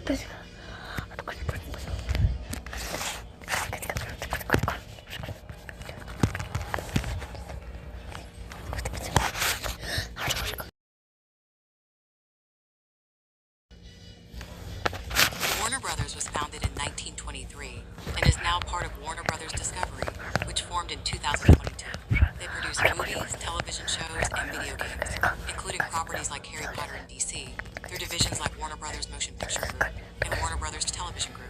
Warner Brothers was founded in 1923 and is now part of Warner Brothers Discovery, which formed in 2022. They produce movies, television shows, and video games, including properties like Harry Potter and DC, through divisions like Warner Brothers Motion Picture Group and Warner Brothers Television Group.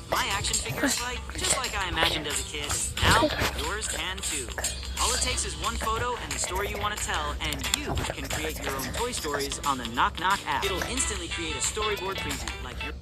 My action figures fight just like I imagined as a kid. Now, yours can too. All it takes is one photo and the story you want to tell, and you can create your own Toy Stories on the Knock Knock app. It'll instantly create a storyboard preview like your...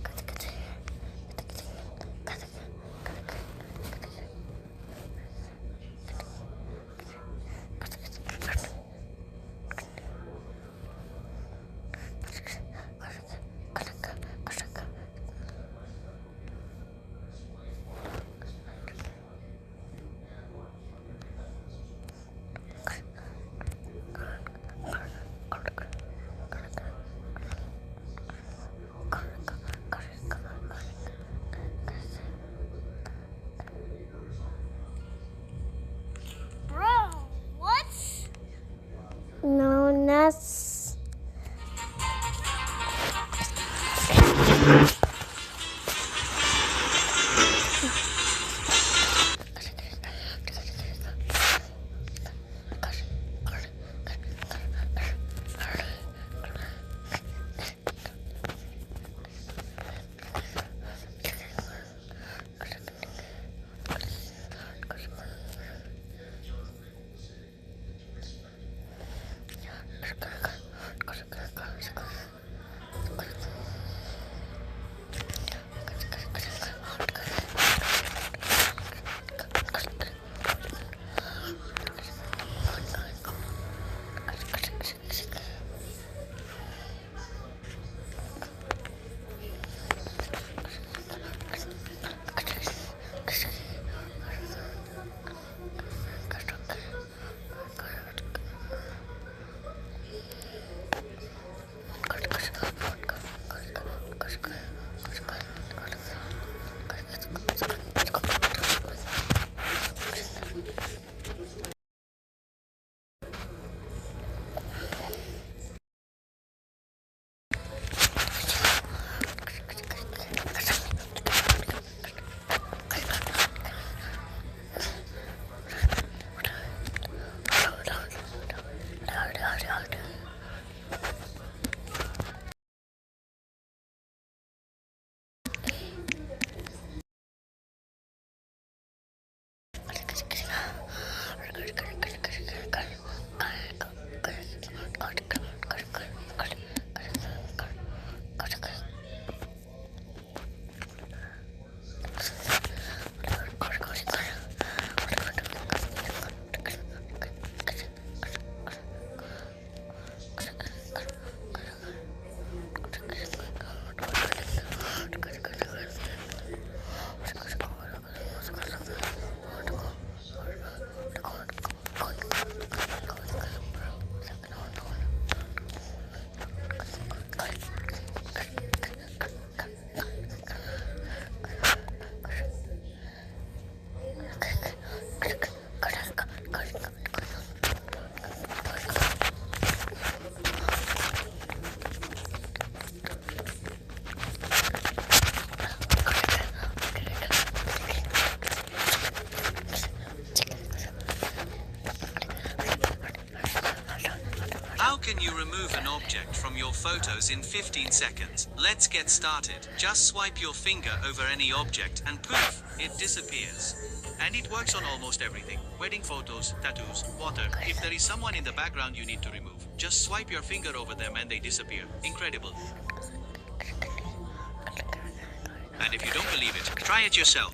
Known as object from your photos in 15 seconds. Let's get started. Just swipe your finger over any object and poof, it disappears. And it works on almost everything. Wedding photos, tattoos, water. If there is someone in the background you need to remove, just swipe your finger over them and they disappear. Incredible. And if you don't believe it, try it yourself.